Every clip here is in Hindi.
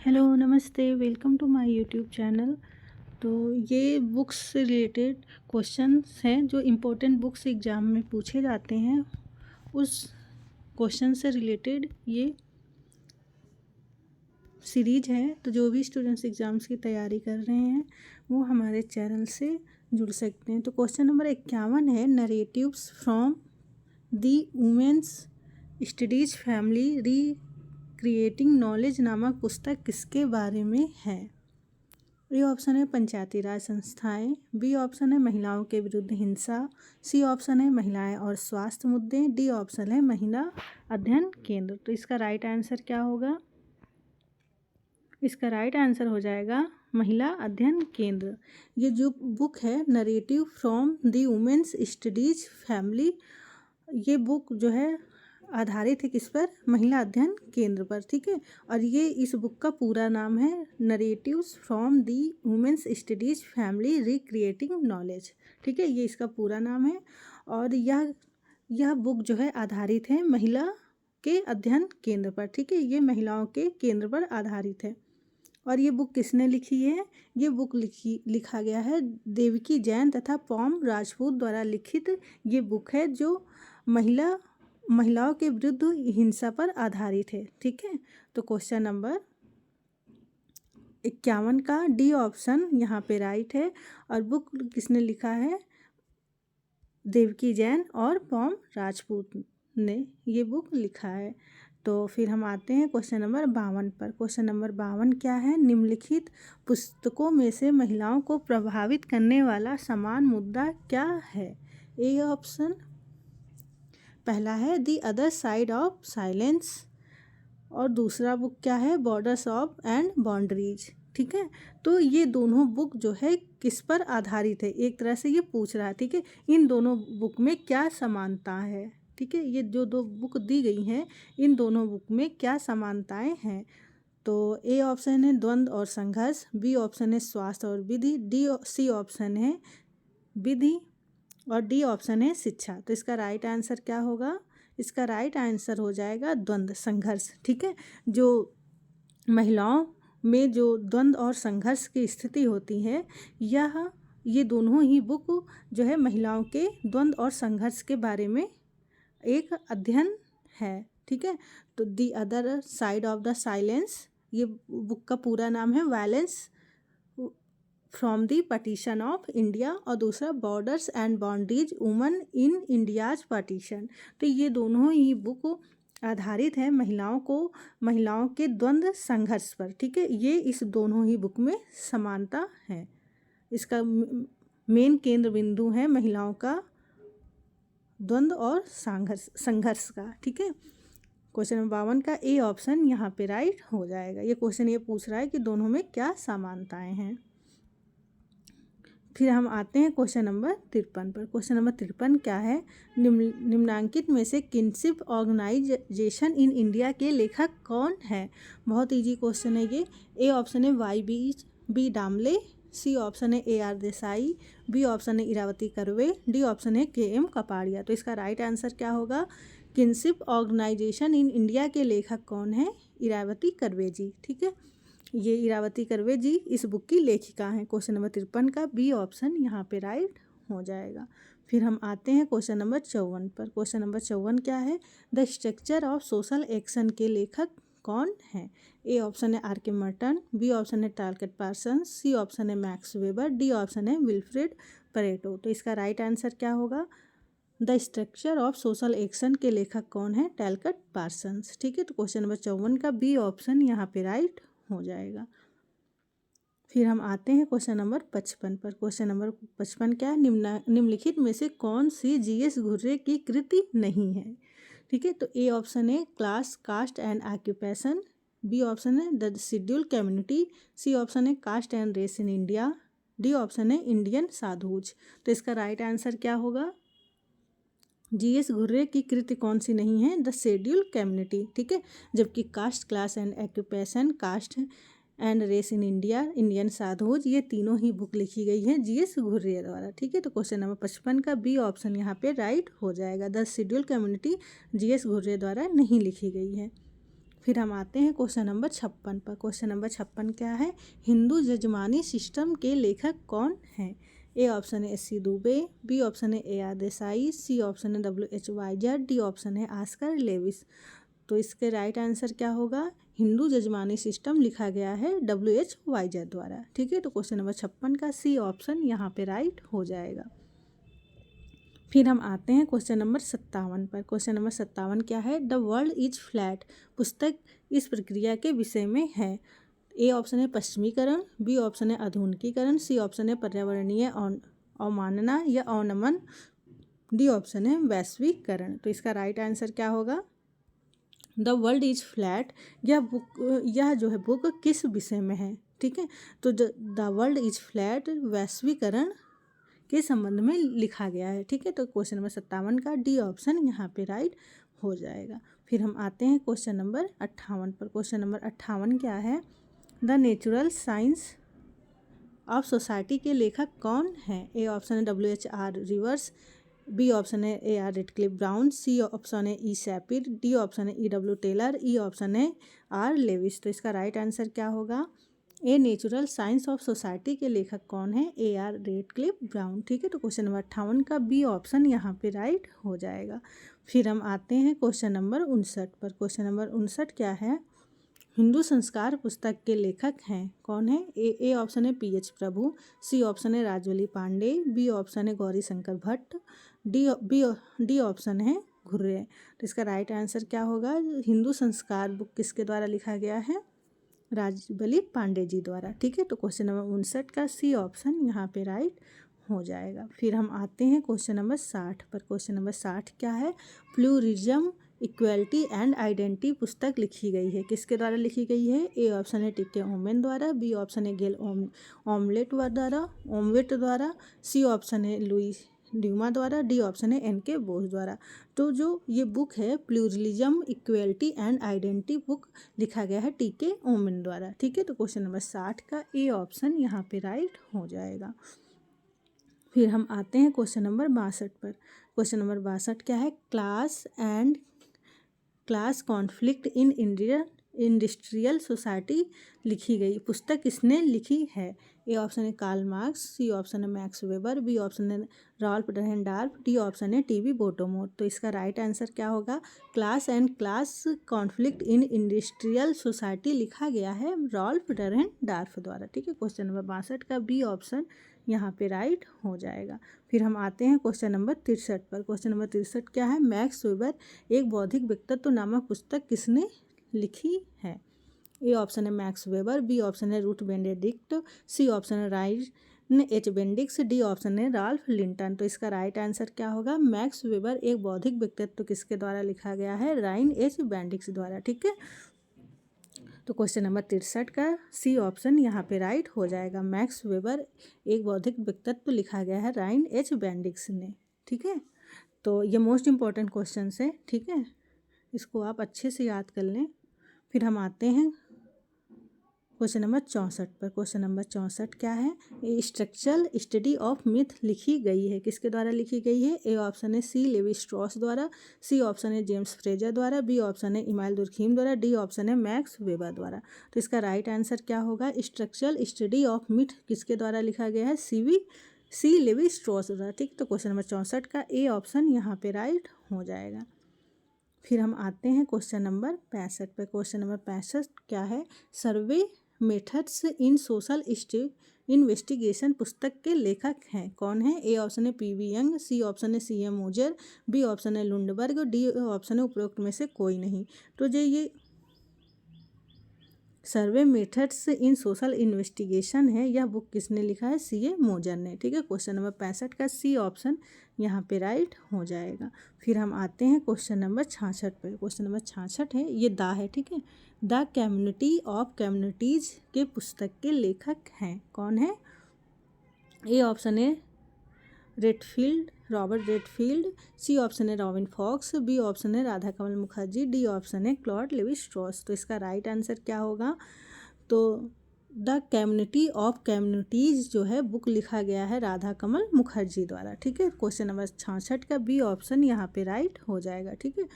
हेलो नमस्ते, welcome to my YouTube channel. तो ये बुक्स से रिलेटेड क्वेश्चंस हैं जो इम्पोर्टेंट बुक्स एग्ज़ाम में पूछे जाते हैं। उस क्वेश्चन से रिलेटेड ये सीरीज है। तो जो भी स्टूडेंट्स एग्ज़ाम्स की तैयारी कर रहे हैं वो हमारे चैनल से जुड़ सकते हैं। तो क्वेश्चन नंबर 51 है, narratives from the women's studies family creating knowledge नामक पुस्तक किसके बारे में है। ए ऑप्शन है पंचायती राज संस्थाएं, बी ऑप्शन है महिलाओं के विरुद्ध हिंसा, सी ऑप्शन है महिलाएं और स्वास्थ्य मुद्दे, डी ऑप्शन है महिला अध्ययन केंद्र। तो इसका राइट आंसर क्या होगा? इसका राइट आंसर हो जाएगा महिला अध्ययन केंद्र। ये जो बुक है narrative from the women's studies family, ये बुक जो है आधारित है किस पर? महिला अध्ययन केंद्र पर। ठीक है, और ये इस बुक का पूरा नाम है narratives from the women's studies family recreating knowledge. ठीक है, ये इसका पूरा नाम है। और यह बुक जो है आधारित है महिला के अध्ययन केंद्र पर। ठीक है, ये महिलाओं के केंद्र पर आधारित है। और ये बुक किसने लिखी है? ये बुक लिखा गया है देवकी जैन तथा पॉम राजपूत द्वारा लिखित ये बुक है जो महिलाओं के विरुद्ध हिंसा पर आधारित है। ठीक है, तो क्वेश्चन नंबर 51 का डी ऑप्शन यहाँ पे राइट है। और बुक किसने लिखा है? देवकी जैन और पॉम राजपूत ने ये बुक लिखा है। तो फिर हम आते हैं क्वेश्चन नंबर 52 पर। क्वेश्चन नंबर 52 क्या है? निम्नलिखित पुस्तकों में से महिलाओं को प्रभावित करने वाला समान मुद्दा क्या है? ए ऑप्शन पहला है the other side of silence, और दूसरा बुक क्या है? Borders of and boundaries. ठीक है, तो ये दोनों बुक जो है किस पर आधारित है? एक तरह से ये पूछ रहा है। ठीक है, इन दोनों बुक में क्या समानता है? ठीक है, ये जो दो बुक दी गई हैं इन दोनों बुक में क्या समानताएं हैं? तो ए ऑप्शन है द्वंद्व और संघर्ष, बी ऑप्शन है स्वास्थ्य और विधि, सी ऑप्शन है विधि, और डी ऑप्शन है शिक्षा। तो इसका राइट आंसर क्या होगा? इसका राइट आंसर हो जाएगा द्वंद्व संघर्ष। ठीक है, जो महिलाओं में जो द्वंद्व और संघर्ष की स्थिति होती है ये दोनों ही बुक जो है महिलाओं के द्वंद्व और संघर्ष के बारे में एक अध्ययन है। ठीक है, तो the other side of the silence, ये बुक का पूरा नाम है violence from the partition of India, और दूसरा borders and boundaries woman in India's partition. तो ये दोनों ही बुक आधारित है महिलाओं के द्वंद्व संघर्ष पर। ठीक है, ये इस दोनों ही बुक में समानता है। इसका मेन केंद्र बिंदु है महिलाओं का द्वंद्व और संघर्ष का। ठीक है, क्वेश्चन नंबर 52 का ए ऑप्शन यहाँ पे राइट हो जाएगा। ये क्वेश्चन ये पूछ रहा है कि दोनों में क्या समानताएं हैं। फिर हम आते हैं क्वेश्चन नंबर 53 पर। क्वेश्चन नंबर 53 क्या है? निम्नांकित में से किनशिप ऑर्गेनाइजेशन इन इंडिया के लेखक कौन है? बहुत इजी क्वेश्चन है ये। ए ऑप्शन है बी डामले, सी ऑप्शन है AR देसाई, बी ऑप्शन है इरावती कर्वे, डी ऑप्शन है KM कपाड़िया। तो इसका राइट आंसर क्या होगा? किनशिप ऑर्गेनाइजेशन इन इंडिया के लेखक कौन है? इरावती कर्वे जी। ठीक है, ये इरावती कर्वे जी इस बुक की लेखिका हैं। क्वेश्चन नंबर 53 का बी ऑप्शन यहाँ पे राइट हो जाएगा। फिर हम आते हैं क्वेश्चन नंबर 54 पर। क्वेश्चन नंबर 54 क्या है? The structure of social action के लेखक कौन है? ए ऑप्शन है RK मर्टन, बी ऑप्शन है टैलकट पार्सन्स, सी ऑप्शन है मैक्स वेबर, डी ऑप्शन है विल्फ्रेड परेटो। तो इसका राइट आंसर क्या होगा? The structure of social action के लेखक कौन है? Talcott Parsons. ठीक है, तो क्वेश्चन नंबर 54 का बी ऑप्शन यहाँ पे राइट हो जाएगा। फिर हम आते हैं क्वेश्चन नंबर 55 पर। क्वेश्चन नंबर 55 क्या है? निम्नलिखित में से कौन सी GS घुर्रे की कृति नहीं है? ठीक है, तो ए ऑप्शन है class caste and occupation, B option है the schedule community, C option है caste and race in India, D option है इंडियन साधुज। तो इसका राइट आंसर क्या होगा? GS घुर्रे की कृति कौन सी नहीं है? The schedule community. ठीक है, जबकि caste class and occupation, caste and race in India, Indian sadhus, ये तीनों ही बुक लिखी गई है GS घुर्रे द्वारा। ठीक है, तो क्वेश्चन नंबर 55 का बी ऑप्शन यहाँ पे राइट हो जाएगा। द शेड्यूल कम्युनिटी GS घुर्रे द्वारा नहीं लिखी गई है। फिर हम आते हैं क्वेश्चन नंबर 56 पर। क्वेश्चन नंबर 56 क्या है? हिंदू जजमानी सिस्टम के लेखक कौन हैं? ए ऑप्शन है S C Dube, B option है A R Desai, C option है WH वाइजर, डी ऑप्शन है ऑस्कर लेविस। तो इसके राइट आंसर क्या होगा? हिंदू जजमानी सिस्टम लिखा गया है WH वाइजर द्वारा। ठीक है, तो क्वेश्चन नंबर 56 का सी ऑप्शन यहाँ पे राइट हो जाएगा। फिर हम आते हैं क्वेश्चन नंबर 57 पर। क्वेश्चन नंबर 57 क्या है? द वर्ल्ड इज फ्लैट पुस्तक इस प्रक्रिया के विषय में है। ए ऑप्शन है पश्चिमीकरण, बी ऑप्शन है आधुनिकीकरण, सी ऑप्शन है पर्यावरणीय अवमानना या अवनमन, डी ऑप्शन है वैश्वीकरण। तो इसका राइट आंसर क्या होगा? द वर्ल्ड इज फ्लैट यह जो है बुक किस विषय में है? ठीक है, तो द वर्ल्ड इज फ्लैट वैश्वीकरण के संबंध में लिखा गया है। ठीक है, तो क्वेश्चन नंबर 57 का डी ऑप्शन यहाँ पे राइट हो जाएगा। फिर हम आते हैं क्वेश्चन नंबर 58 पर। क्वेश्चन नंबर 58 क्या है? The natural science of society के लेखक कौन है? ए ऑप्शन है WH रिवर्स, बी ऑप्शन है AR Radcliffe Brown, C option है E शैपिर, डी ऑप्शन है EW टेलर, ई ऑप्शन है R लेविस। तो इसका राइट आंसर क्या होगा? A natural science of society के लेखक कौन है? AR Radcliffe Brown. ठीक है, तो क्वेश्चन नंबर 58 का बी ऑप्शन यहाँ पे राइट हो जाएगा। फिर हम आते हैं क्वेश्चन नंबर 59 पर। क्वेश्चन नंबर 59 क्या है? हिंदू संस्कार पुस्तक के लेखक हैं कौन है? ए ऑप्शन है PH प्रभु, सी ऑप्शन है राजवली पांडे, बी ऑप्शन है गौरी शंकर भट्ट, डी ऑप्शन है घुर्रे। तो इसका राइट आंसर क्या होगा? हिंदू संस्कार बुक किसके द्वारा लिखा गया है? राजवली पांडे जी द्वारा। ठीक है, तो क्वेश्चन नंबर 59 का सी ऑप्शन यहाँ पे राइट हो जाएगा। फिर हम आते हैं क्वेश्चन नंबर 60 पर। क्वेश्चन नंबर 60 क्या है? प्लूरिज्म इक्वलिटी एंड आइडेंटिटी पुस्तक लिखी गई है, किसके द्वारा लिखी गई है? ए ऑप्शन है टी के ओमेन द्वारा, बी ऑप्शन है गेल ओमवेट द्वारा, सी ऑप्शन है लुई ड्यूमा द्वारा, डी ऑप्शन है NK बोस द्वारा। तो जो ये बुक है pluralism equality and identity book लिखा गया है TK ओमेन द्वारा। ठीक है, तो क्वेश्चन नंबर 60 का ए ऑप्शन यहाँ पे राइट हो जाएगा। फिर हम आते हैं क्वेश्चन नंबर 62 पर। क्वेश्चन नंबर 62 क्या है? Class conflict in industrial society लिखी गई पुस्तक किसने लिखी है? ए ऑप्शन है कार्ल मार्क्स, सी ऑप्शन है मैक्स वेबर, बी ऑप्शन है रॉल्फ डहेंडार्फ, डी ऑप्शन है TB बोटोमोर। तो इसका राइट आंसर क्या होगा? Class conflict in industrial society लिखा गया है रॉल्फ डहेंडार्फ द्वारा। ठीक है, क्वेश्चन नंबर 62 का बी ऑप्शन यहाँ पे राइट हो जाएगा। फिर हम आते हैं क्वेश्चन नंबर 63 पर। क्वेश्चन नंबर 63 क्या है? मैक्स वेबर एक बौद्धिक व्यक्तित्व नामक पुस्तक किसने लिखी है? ए ऑप्शन है मैक्स वेबर, बी ऑप्शन है रूथ बेनेडिक्ट, सी ऑप्शन है राइन H बेंडिक्स, डी ऑप्शन है राल्फ लिंटन। तो इसका राइट आंसर क्या होगा? मैक्स वेबर एक बौद्धिक व्यक्तित्व किसके द्वारा लिखा गया है? राइन H बेंडिक्स द्वारा। ठीक है, तो क्वेश्चन नंबर 63 का सी ऑप्शन यहाँ पे राइट हो जाएगा। मैक्स वेबर एक बौद्धिक व्यक्तित्व लिखा गया है राइन H बेंडिक्स ने। ठीक है, तो ये मोस्ट इम्पॉर्टेंट क्वेश्चन है। ठीक है, इसको आप अच्छे से याद कर लें। फिर हम आते हैं क्वेश्चन नंबर 64 पर। क्वेश्चन नंबर 64 क्या है? स्ट्रक्चरल स्टडी ऑफ मिथ लिखी गई है, किसके द्वारा लिखी गई है? ए ऑप्शन है C लेवी स्ट्रॉस द्वारा, सी ऑप्शन है जेम्स फ्रेजर द्वारा, बी ऑप्शन है इमाइल दुर्खीम द्वारा, डी ऑप्शन है मैक्स वेबर द्वारा। तो इसका राइट आंसर क्या होगा? स्ट्रक्चरल स्टडी ऑफ मिथ किसके द्वारा लिखा गया है? C लेवी स्ट्रॉस द्वारा। ठीक, तो क्वेश्चन नंबर 64 का ए ऑप्शन यहाँ पे राइट हो जाएगा। फिर हम आते हैं क्वेश्चन नंबर 65 पर। क्वेश्चन नंबर 65 क्या है? सर्वे मेथड्स इन सोशल इन्वेस्टिगेशन पुस्तक के लेखक हैं कौन है? ए ऑप्शन है PV यंग, सी ऑप्शन है CM मोजर, बी ऑप्शन है लुंडबर्ग, डी ऑप्शन है उपरोक्त में से कोई नहीं। तो जो ये सर्वे मेथड्स इन सोशल इन्वेस्टिगेशन है, यह बुक किसने लिखा है? CA मोजर ने। ठीक है, क्वेश्चन नंबर 65 का सी ऑप्शन यहाँ पे राइट हो जाएगा। फिर हम आते हैं क्वेश्चन नंबर 66 पर। क्वेश्चन नंबर 66 है, ये दा है। ठीक है, द कम्युनिटी ऑफ कम्युनिटीज़ के पुस्तक के लेखक हैं कौन है? ए ऑप्शन है रॉबर्ट रेडफील्ड, सी ऑप्शन है रॉबिन फॉक्स, बी ऑप्शन है राधा कमल मुखर्जी, डी ऑप्शन है क्लॉड लेवी स्ट्रॉस। तो इसका राइट आंसर क्या होगा? तो द कम्युनिटी ऑफ कम्युनिटीज़ जो है बुक लिखा गया है राधा कमल मुखर्जी द्वारा। ठीक है, क्वेश्चन नंबर 66 का बी ऑप्शन यहाँ पे राइट हो जाएगा। ठीक है,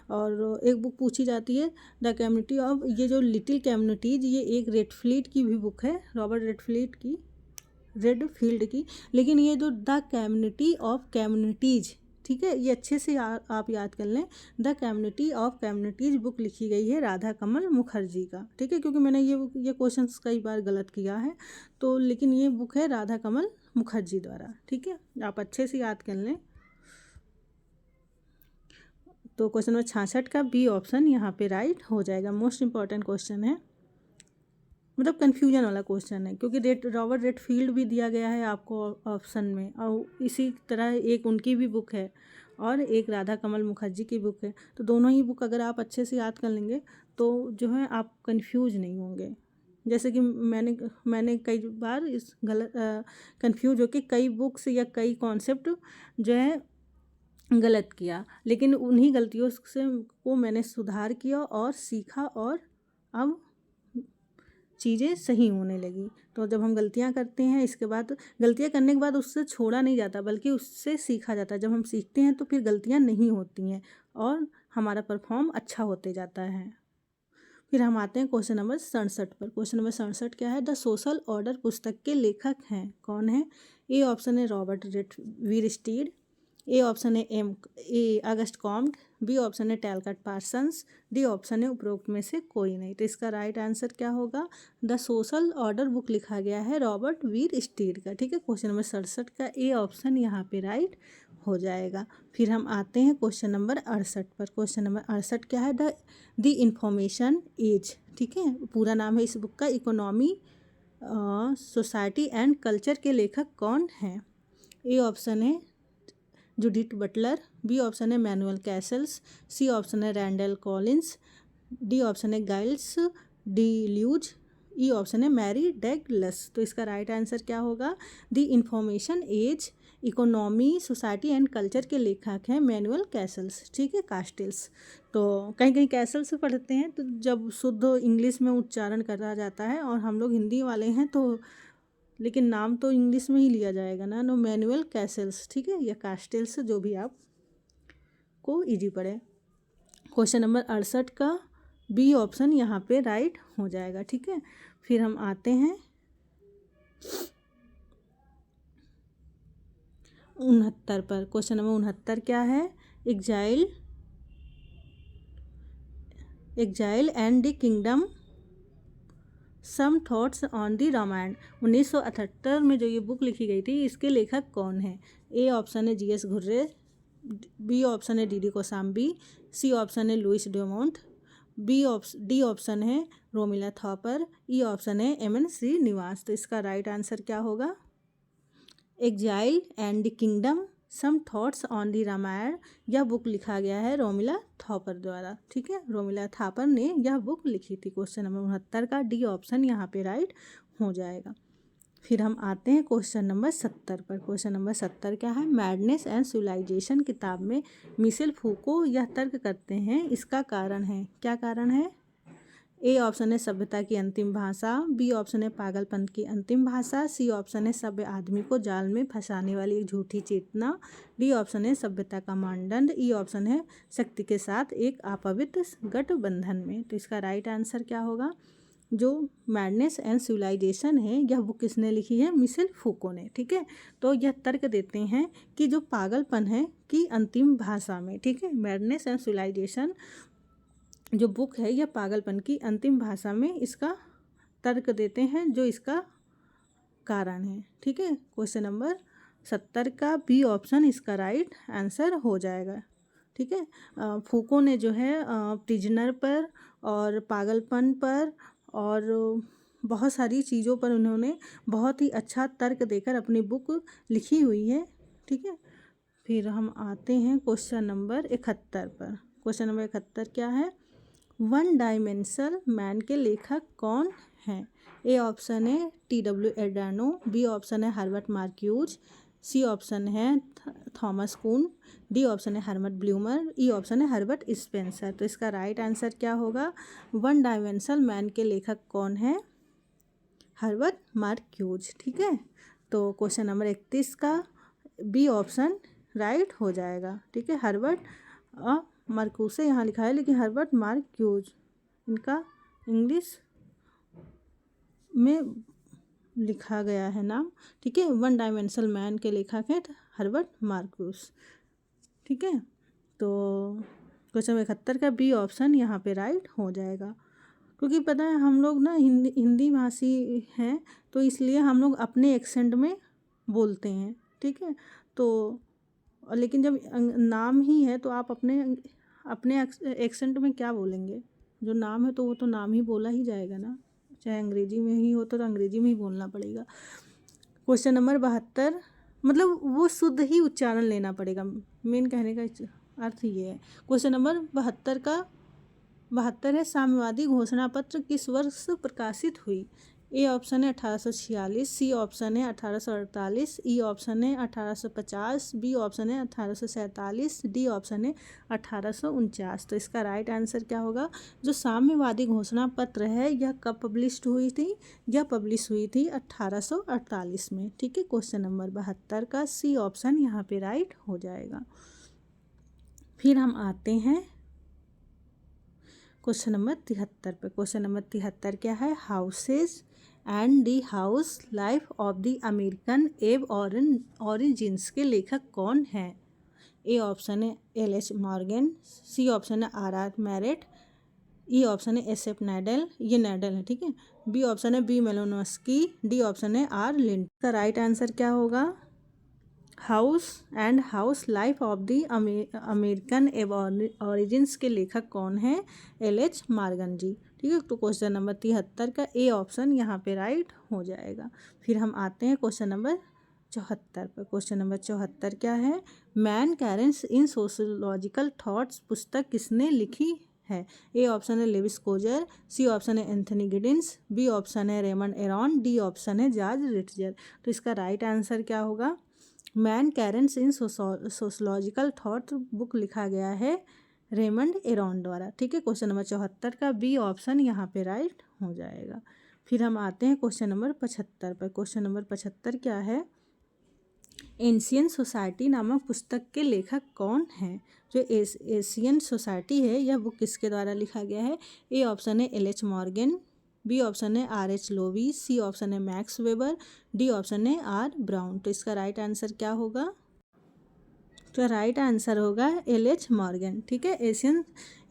और एक बुक पूछी जाती है द कम्युनिटी ऑफ, ये जो लिटिल कम्युनिटीज़, ये एक रेडफील्ड की भी बुक है, रॉबर्ट रेडफील्ड की। लेकिन ये जो द कम्युनिटी ऑफ कम्युनिटीज़, ठीक है, ये अच्छे से आप याद कर लें, the community of communities book लिखी गई है राधा कमल मुखर्जी का। ठीक है, क्योंकि मैंने ये क्वेश्चंस कई बार गलत किया है, तो लेकिन ये बुक है राधा कमल मुखर्जी द्वारा। ठीक है, आप अच्छे से याद कर लें। तो क्वेश्चन नंबर 66 का बी ऑप्शन यहाँ पे राइट हो जाएगा। मोस्ट इंपॉर्टेंट क्वेश्चन है, मतलब कन्फ्यूजन वाला क्वेश्चन है, क्योंकि रॉबर्ट रेडफील्ड भी दिया गया है आपको ऑप्शन में, और इसी तरह एक उनकी भी बुक है और एक राधा कमल मुखर्जी की बुक है। तो दोनों ही बुक अगर आप अच्छे से याद कर लेंगे तो जो है आप कंफ्यूज नहीं होंगे। जैसे कि मैंने कई बार इस गलत कंफ्यूज होकर कई बुक्स या कई कॉन्सेप्ट जो है गलत किया, लेकिन उन्हीं गलतियों से को मैंने सुधार किया और सीखा, और अब चीज़ें सही होने लगी। तो जब हम गलतियां करते हैं, इसके बाद गलतियां करने के बाद उससे छोड़ा नहीं जाता, बल्कि उससे सीखा जाता है। जब हम सीखते हैं तो फिर गलतियां नहीं होती हैं और हमारा परफॉर्म अच्छा होते जाता है। फिर हम आते हैं क्वेश्चन नंबर 67 पर। क्वेश्चन नंबर 67 क्या है? द सोशल ऑर्डर पुस्तक के लेखक हैं कौन है? ए ऑप्शन है रॉबर्ट वीरस्टीड, ए ऑप्शन है अगस्ट कॉम्ट, बी ऑप्शन है टैलकट पार्सन्स, डी ऑप्शन है उपरोक्त में से कोई नहीं। तो इसका राइट आंसर क्या होगा? द सोशल ऑर्डर बुक लिखा गया है रॉबर्ट वीरस्टीड का। ठीक है, क्वेश्चन नंबर 67 का ए ऑप्शन यहाँ पे राइट हो जाएगा। फिर हम आते हैं क्वेश्चन नंबर 68 पर। क्वेश्चन नंबर 68 क्या है? The information age. ठीक है, पूरा नाम है इस बुक का, इकोनॉमी सोसाइटी एंड कल्चर के लेखक कौन हैं? ए ऑप्शन है जूडिथ बटलर, बी ऑप्शन है मैनुअल कैसल्स, सी ऑप्शन है रैंडल कॉलिंस, डी ऑप्शन है Gilles Deleuze, E option है मैरी डगलस। तो इसका राइट आंसर क्या होगा? The information age, economy society and culture के लेखक हैं मैनुअल कैसल्स। ठीक है, कास्टिल्स। तो कहीं कहीं कैसल्स पढ़ते हैं, तो जब शुद्ध इंग्लिश में उच्चारण करा जाता है, और हम लोग हिंदी वाले हैं तो लेकिन नाम तो इंग्लिश में ही लिया जाएगा ना, नो मैनुअल कैसल्स। ठीक है, या कास्टिल्स, जो भी आप को इजी पड़े। क्वेश्चन नंबर 68 का बी ऑप्शन यहाँ पे राइट हो जाएगा। ठीक है, फिर हम आते हैं 69 पर। क्वेश्चन नंबर 69 क्या है? Exile and the kingdom, some thoughts on the Ramayana. 1978 में जो ये बुक लिखी गई थी, इसके लेखक कौन है? ए ऑप्शन है जीएस घुर्रे, बी ऑप्शन है डीडी कोसाम्बी, सी ऑप्शन है लुइस ड्यूमोंट, डी ऑप्शन है रोमिला थॉपर, ई ऑप्शन है एमएन श्रीनिवास। तो इसका राइट आंसर क्या होगा? Exile and the kingdom, some thoughts on the Ramayana, यह बुक लिखा गया है रोमिला थॉपर द्वारा। ठीक है, रोमिला थॉपर ने यह बुक लिखी थी। क्वेश्चन नंबर 69 का डी ऑप्शन यहाँ पे राइट हो जाएगा। फिर हम आते हैं क्वेश्चन नंबर 70 पर। क्वेश्चन नंबर 70 क्या है? मैडनेस एंड सिविलाइजेशन किताब में मिशेल फूको यह तर्क करते हैं, इसका कारण है, क्या कारण है? ए ऑप्शन है सभ्यता की अंतिम भाषा, बी ऑप्शन है पागलपन की अंतिम भाषा, सी ऑप्शन है सभ्य आदमी को जाल में फंसाने वाली एक झूठी चेतना, डी ऑप्शन है सभ्यता का मानदंड, ई ऑप्शन है शक्ति के साथ एक अपवित्र गठबंधन में। तो इसका राइट आंसर क्या होगा? जो मैडनेस एंड सिविलाइजेशन है, यह बुक किसने लिखी है? मिशेल फूको ने। ठीक है, तो यह तर्क देते हैं कि जो पागलपन है की अंतिम भाषा में, ठीक है, मैडनेस एंड सिविलाइजेशन जो बुक है, यह पागलपन की अंतिम भाषा में इसका तर्क देते हैं, जो इसका कारण है। ठीक है, क्वेश्चन नंबर 70 का बी ऑप्शन इसका राइट आंसर हो जाएगा। ठीक है, फूको ने जो है प्रिजनर पर और पागलपन पर और बहुत सारी चीज़ों पर उन्होंने बहुत ही अच्छा तर्क देकर अपनी बुक लिखी हुई है। ठीक है, फिर हम आते हैं क्वेश्चन नंबर 71 पर। क्वेश्चन नंबर 71 क्या है? वन डायमेंशनल मैन के लेखक कौन हैं? ए ऑप्शन है TW एडानो, बी ऑप्शन है हर्बर्ट मार्क्यूज, सी ऑप्शन है थॉमस कुन, डी ऑप्शन है हर्बर्ट ब्लूमर, ई ऑप्शन है हर्बर्ट स्पेंसर। तो इसका राइट आंसर क्या होगा? वन डायमेंशनल मैन के लेखक कौन है? Herbert Marquess. ठीक है, तो क्वेश्चन नंबर 31 का बी ऑप्शन राइट हो जाएगा। ठीक है, हर्बर्ट मार्क्यूसे यहाँ लिखा है, लेकिन हर्बर्ट मार्क्यूज इनका इंग्लिश में लिखा गया है नाम। ठीक है, वन डायमेंशनल मैन के लेखक हैं हर्बर्ट मार्क्यूस। ठीक है, तो क्वेश्चन 71 का बी ऑप्शन यहाँ पे राइट हो जाएगा। क्योंकि पता है हम लोग ना हिंदी भाषी हैं, तो इसलिए हम लोग अपने एक्सेंट में बोलते हैं। ठीक है, तो लेकिन जब नाम ही है तो आप अपने अपने एक्सेंट में क्या बोलेंगे? जो नाम है तो वो तो नाम ही बोला ही जाएगा ना, चाहे अंग्रेजी में ही हो तो अंग्रेजी में ही बोलना पड़ेगा। क्वेश्चन नंबर 72, मतलब वो शुद्ध ही उच्चारण लेना पड़ेगा, मेन कहने का अर्थ ये है। क्वेश्चन नंबर 72 है, साम्यवादी घोषणा पत्र किस वर्ष प्रकाशित हुई? ए ऑप्शन है 1846, सी ऑप्शन है 1848, ई ऑप्शन है 1850, बी ऑप्शन है 1847, डी ऑप्शन है 1849। तो इसका राइट आंसर क्या होगा? जो साम्यवादी घोषणा पत्र है यह कब पब्लिश हुई थी? यह पब्लिश हुई थी 1848 में। ठीक है, क्वेश्चन नंबर 72 का सी ऑप्शन यहाँ पे राइट हो जाएगा। फिर हम आते हैं क्वेश्चन नंबर 73 पे। क्वेश्चन नंबर 73 क्या है? Houses and the house life of the American एब ऑरिजिन्स के लेखक कौन हैं? ए ऑप्शन है एल.एच. मॉर्गन, सी ऑप्शन है आर.आर. मैरेट, ई ऑप्शन है एस.एफ. नैडल, ये नैडल है। ठीक है, बी ऑप्शन है बी. मेलोनोस्की, डी ऑप्शन है आर. लिंड। का राइट आंसर क्या होगा? House and house life of the American एब ऑरिजिन्स के लेखक कौन हैं? एल.एच. मॉर्गन जी। ठीक है, तो क्वेश्चन नंबर 73 का ए ऑप्शन यहाँ पे राइट हो जाएगा। फिर हम आते हैं क्वेश्चन नंबर 74 पर। क्वेश्चन नंबर 74 क्या है? मैन कैरेंस इन सोशियोलॉजिकल थॉट्स पुस्तक किसने लिखी है? ए ऑप्शन है लेविस कोजर, सी ऑप्शन है एंथनी गिडिंस, बी ऑप्शन है रेमंड एरॉन, डी ऑप्शन है जॉर्ज रिटजर। तो इसका राइट आंसर क्या होगा? मैन कैरेंस इन सोशोलॉजिकल थॉट बुक लिखा गया है रेमंड एरॉन द्वारा। ठीक है, क्वेश्चन नंबर 74 का बी ऑप्शन यहाँ पे राइट हो जाएगा। फिर हम आते हैं क्वेश्चन नंबर 75 पर। क्वेश्चन नंबर 75 क्या है? एशियन सोसाइटी नामक पुस्तक के लेखक कौन हैं? जो एशियन सोसाइटी है यह बुक किसके द्वारा लिखा गया है? ए ऑप्शन है एल.एच. मॉर्गन, बी ऑप्शन है आर.एच. लोवी, सी ऑप्शन है मैक्स वेबर, डी ऑप्शन है आर. ब्राउन। तो इसका राइट आंसर क्या होगा? तो राइट आंसर होगा एल.एच. मॉर्गन। ठीक है,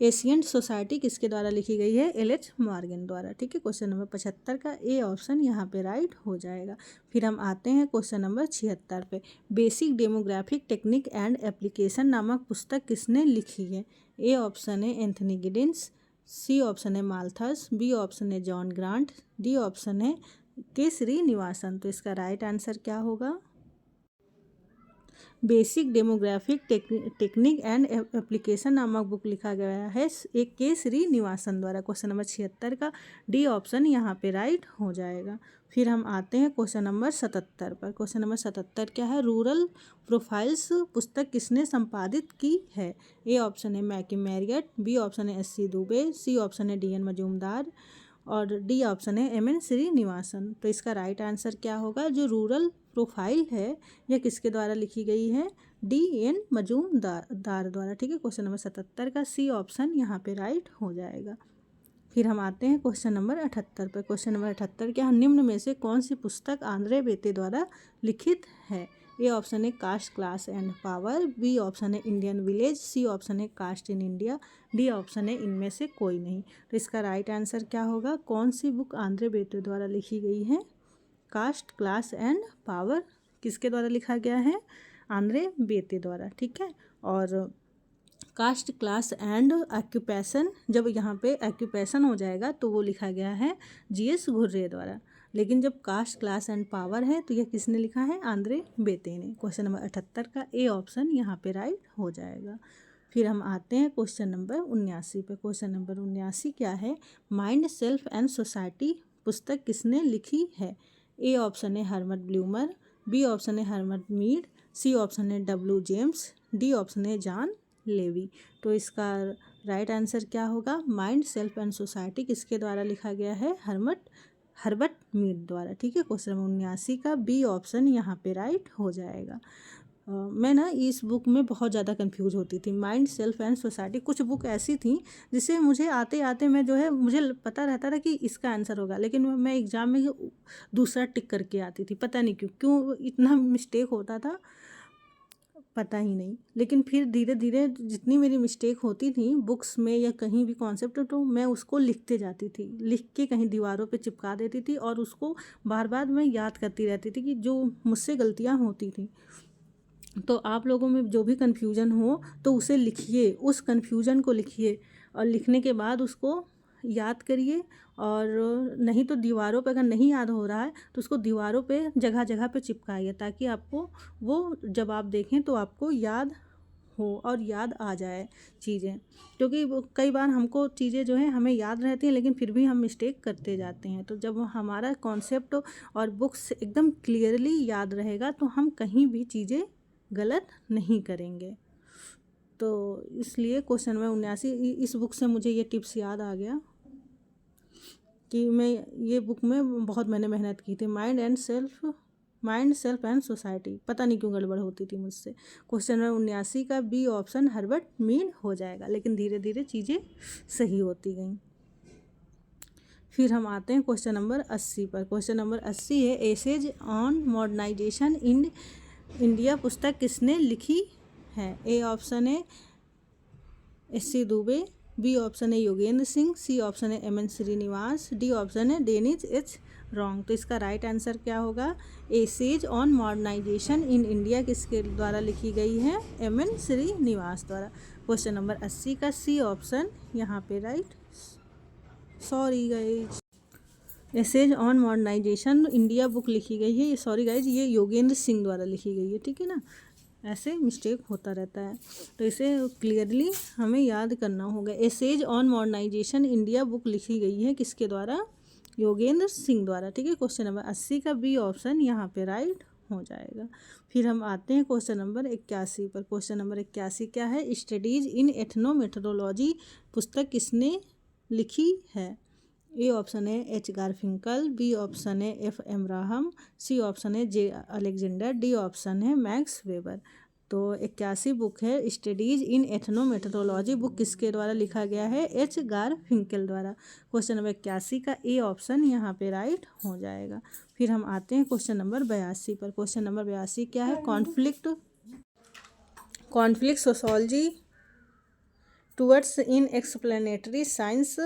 एशियन सोसाइटी किसके द्वारा लिखी गई है? एल.एच. मॉर्गन द्वारा। ठीक है, क्वेश्चन नंबर 75 का ए ऑप्शन यहाँ पे राइट हो जाएगा। फिर हम आते हैं क्वेश्चन नंबर 76 पे। Basic demographic technique and application नामक पुस्तक किसने लिखी है? ए ऑप्शन है एंथनी गिडिंस, सी ऑप्शन है माल्थस, बी ऑप्शन है जॉन ग्रांट, डी ऑप्शन है के श्रीनिवासन। तो इसका राइट आंसर क्या होगा? Basic demographic technique and application नामक बुक लिखा गया है एक के श्रीनिवासन द्वारा। क्वेश्चन नंबर 76 का डी ऑप्शन यहाँ पे राइट हो जाएगा। फिर हम आते हैं क्वेश्चन नंबर 77 पर। क्वेश्चन नंबर 77 क्या है? रूरल प्रोफाइल्स पुस्तक किसने संपादित की है? ए ऑप्शन है मैकी मैरियट, बी ऑप्शन है एस.सी. दुबे, सी ऑप्शन है डी.एन. मजूमदार और डी ऑप्शन है एम.एन. श्रीनिवासन। तो इसका राइट आंसर क्या होगा? जो रूरल प्रोफाइल है यह किसके द्वारा लिखी गई है? डी.एन. मजूमदार द्वारा। ठीक है, क्वेश्चन नंबर 77 का सी ऑप्शन यहाँ पे राइट हो जाएगा। फिर हम आते हैं क्वेश्चन नंबर 78 पर। क्वेश्चन नंबर 78 क्या? निम्न में से कौन सी पुस्तक आंद्रे बेते द्वारा लिखित है? ए ऑप्शन है caste class and power, B option है इंडियन विलेज, सी ऑप्शन है caste in India, D option है इनमें से कोई नहीं। तो इसका राइट आंसर क्या होगा? कौन सी बुक आंद्रे बेते द्वारा लिखी गई है? कास्ट क्लास एंड पावर किसके द्वारा लिखा गया है? आंद्रे बेते द्वारा। ठीक है, और कास्ट क्लास एंड ऑक्यूपेशन, जब यहाँ पे ऑक्यूपेशन हो जाएगा तो वो लिखा गया है जी.एस. घुर्रे द्वारा। लेकिन जब कास्ट क्लास एंड पावर है तो यह किसने लिखा है? आंद्रे बेते ने। क्वेश्चन नंबर 78 का ए ऑप्शन यहाँ पे राइट हो जाएगा। फिर हम आते हैं क्वेश्चन नंबर 79 पे। क्वेश्चन नंबर 79 क्या है? माइंड सेल्फ एंड सोसाइटी पुस्तक किसने लिखी है? ए ऑप्शन है हर्बर्ट ब्लूमर, बी ऑप्शन है हर्बर्ट मीड, सी ऑप्शन है डब्ल्यू जेम्स, डी ऑप्शन है जॉन लेवी। तो इसका राइट आंसर क्या होगा? माइंड सेल्फ एंड सोसाइटी किसके द्वारा लिखा गया है? हर्बर्ट मीड द्वारा। ठीक है, क्वेश्चन नंबर 79 का बी ऑप्शन यहाँ पे राइट हो जाएगा। मैं ना इस बुक में बहुत ज़्यादा कंफ्यूज होती थी। माइंड, सेल्फ एंड सोसाइटी, कुछ बुक ऐसी थी जिससे मुझे आते आते मैं जो है मुझे पता रहता था कि इसका आंसर होगा, लेकिन मैं एग्ज़ाम में दूसरा टिक करके आती थी। पता नहीं क्यों इतना मिस्टेक होता था, पता ही नहीं। लेकिन फिर धीरे धीरे जितनी मेरी मिस्टेक होती थी बुक्स में या कहीं भी कॉन्सेप्ट, तो मैं उसको लिखते जाती थी, लिख के कहीं दीवारों पे चिपका देती थी और उसको बार बार मैं याद करती रहती थी कि जो मुझसे गलतियाँ होती थी। तो आप लोगों में जो भी कन्फ्यूज़न हो तो उसे लिखिए, उस कन्फ्यूज़न को लिखिए और लिखने के बाद उसको याद करिए। और नहीं तो दीवारों पे अगर नहीं याद हो रहा है तो उसको दीवारों पे जगह जगह पे चिपकाइए, ताकि आपको वो जब आप देखें तो आपको याद हो और याद आ जाए चीज़ें। क्योंकि कई बार हमको चीज़ें जो है हमें याद रहती हैं लेकिन फिर भी हम मिस्टेक करते जाते हैं। तो जब हमारा कॉन्सेप्ट और बुक्स एकदम क्लियरली याद रहेगा तो हम कहीं भी चीज़ें गलत नहीं करेंगे। तो इसलिए क्वेश्चन नंबर 79 इस बुक से मुझे ये टिप्स याद आ गया कि मैं ये बुक में बहुत मैंने मेहनत की थी। माइंड, सेल्फ एंड सोसाइटी, पता नहीं क्यों गड़बड़ होती थी मुझसे। क्वेश्चन नंबर 79 का बी ऑप्शन हर्बर्ट मीड हो जाएगा, लेकिन धीरे धीरे चीज़ें सही होती गई। फिर हम आते हैं क्वेश्चन नंबर 80 पर। क्वेश्चन नंबर 80 है essays on modernization in India पुस्तक किसने लिखी है? ए ऑप्शन है एस.सी. दुबे, बी ऑप्शन है योगेंद्र सिंह, सी ऑप्शन है एम.एन. श्रीनिवास, डी ऑप्शन है डेनिस एच. रॉन्ग। तो इसका राइट आंसर क्या होगा? Essays on modernization in India किसके द्वारा लिखी गई है? एम.एन. श्रीनिवास द्वारा। क्वेश्चन नंबर 80 का सी ऑप्शन यहाँ पे right. Sorry guys, essays on modernization India book लिखी गई है, सॉरी गाइज, ये योगेंद्र सिंह द्वारा लिखी गई है। ठीक है ना, ऐसे मिस्टेक होता रहता है, तो इसे क्लियरली हमें याद करना होगा। Essays on modernization India book लिखी गई है किसके द्वारा? योगेंद्र सिंह द्वारा। ठीक है, क्वेश्चन नंबर 80 का बी ऑप्शन यहाँ पे राइट हो जाएगा। फिर हम आते हैं क्वेश्चन नंबर 81 पर। क्वेश्चन नंबर 81 क्या है? स्टडीज इन एथनोमेथोडोलॉजी पुस्तक किसने लिखी है? ए ऑप्शन है एच गारफिंकल, बी ऑप्शन है एफ एब्राहम, सी ऑप्शन है जे अलेक्जेंडर, डी ऑप्शन है मैक्स वेबर। तो 81 बुक है स्टडीज इन एथनोमेथोडोलॉजी, बुक किसके द्वारा लिखा गया है? एच गारफिंकल द्वारा। क्वेश्चन नंबर 81 का ए ऑप्शन यहाँ पे राइट हो जाएगा। फिर हम आते हैं क्वेश्चन नंबर 82 पर। क्वेश्चन नंबर 82 क्या है? कॉन्फ्लिक्ट सोशोलॉजी टूवर्ड्स इन एक्सप्लेनेटरी साइंस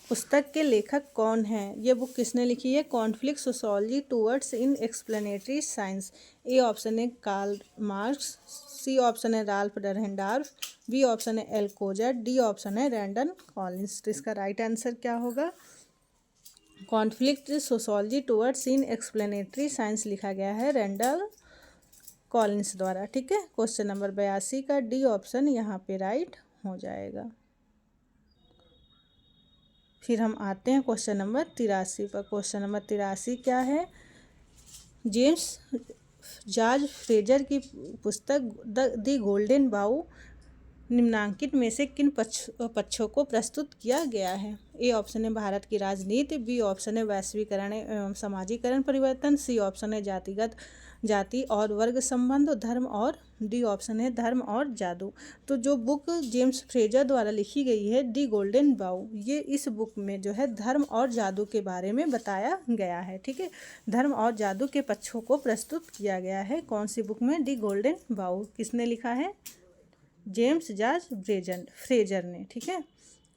पुस्तक के लेखक कौन है? ये बुक किसने लिखी है? कॉन्फ्लिक्ट सोशोलॉजी टूवर्ड्स इन एक्सप्लेनेटरी साइंस। ए ऑप्शन है कार्ल मार्क्स, सी ऑप्शन है राल्फ डरहेंडार्फ, बी ऑप्शन है एल कोजर, डी ऑप्शन है रैंडन कॉलिंस। तो इसका राइट आंसर क्या होगा? कॉन्फ्लिक्ट सोशोलॉजी टूवर्ड्स इन एक्सप्लेनेटरी साइंस लिखा गया है रैंडल कॉलिंस द्वारा। ठीक है, क्वेश्चन नंबर 82 का डी ऑप्शन यहाँ पे राइट हो जाएगा। फिर हम आते हैं क्वेश्चन नंबर 83 पर। क्वेश्चन नंबर 83 क्या है? जेम्स जॉर्ज फ्रेजर की पुस्तक द गोल्डन बाउ निम्नांकित में से किन पक्षों को प्रस्तुत किया गया है? ए ऑप्शन है भारत की राजनीति, बी ऑप्शन है वैश्वीकरण एवं समाजीकरण परिवर्तन, सी ऑप्शन है जाति और वर्ग संबंध, धर्म, और डी ऑप्शन है धर्म और जादू। तो जो बुक जेम्स फ्रेजर द्वारा लिखी गई है दी गोल्डन बाउ, ये इस बुक में जो है धर्म और जादू के बारे में बताया गया है। ठीक है, धर्म और जादू के पक्षों को प्रस्तुत किया गया है कौन सी बुक में? दी गोल्डन बाउ। किसने लिखा है? जेम्स जॉर्ज फ्रेजर ने। ठीक है,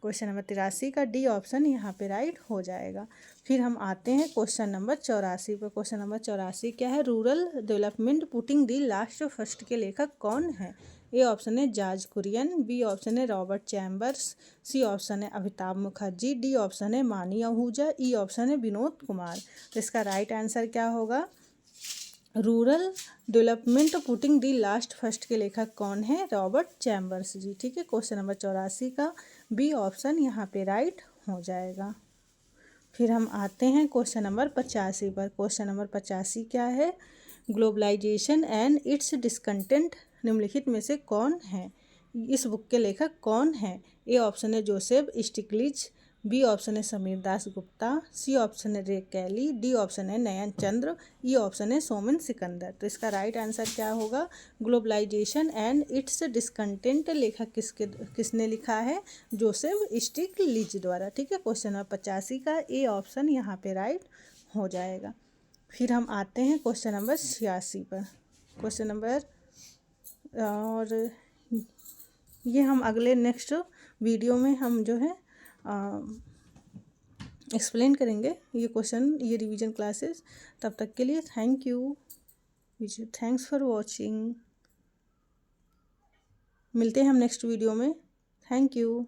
क्वेश्चन नंबर 83 का डी ऑप्शन यहाँ पे राइट हो जाएगा। फिर हम आते हैं क्वेश्चन नंबर 84 पर। क्वेश्चन नंबर 84 क्या है? रूरल डेवलपमेंट पुटिंग दी लास्ट फर्स्ट के लेखक कौन है? ए ऑप्शन है जॉर्ज कुरियन, बी ऑप्शन है रॉबर्ट चैम्बर्स, सी ऑप्शन है अमिताभ मुखर्जी, डी ऑप्शन है मानी आहूजा, ई ऑप्शन है विनोद कुमार। तो इसका राइट आंसर क्या होगा? रूरल डेवलपमेंट पुटिंग दी लास्ट फर्स्ट के लेखक कौन है? रॉबर्ट चैम्बर्स जी। ठीक है, क्वेश्चन नंबर 84 का बी ऑप्शन यहाँ पे राइट हो जाएगा। फिर हम आते हैं क्वेश्चन नंबर 85 पर। क्वेश्चन नंबर 85 क्या है? ग्लोबलाइजेशन एंड इट्स डिस्कंटेंट निम्नलिखित में से कौन है? इस बुक के लेखक कौन है? ए ऑप्शन है जोसेफ स्टिग्लिट्ज, बी ऑप्शन है समीर दास गुप्ता, सी ऑप्शन है रे कैली, डी ऑप्शन है नयन चंद्र, ई ऑप्शन है सोमन सिकंदर। तो इसका राइट आंसर क्या होगा? ग्लोबलाइजेशन एंड इट्स डिसकंटेंट लेखक किसने लिखा है? जोसेफ स्टिग्लिट्ज़ द्वारा। ठीक है, क्वेश्चन नंबर 85 का ए ऑप्शन यहाँ पे राइट हो जाएगा। फिर हम आते हैं क्वेश्चन नंबर 86 पर। क्वेश्चन नंबर और ये हम अगले नेक्स्ट वीडियो में हम जो है एक्सप्लेन करेंगे ये क्वेश्चन, ये रिवीजन क्लासेस। तब तक के लिए thank you, thanks for watching. मिलते हैं हम नेक्स्ट वीडियो में। Thank you.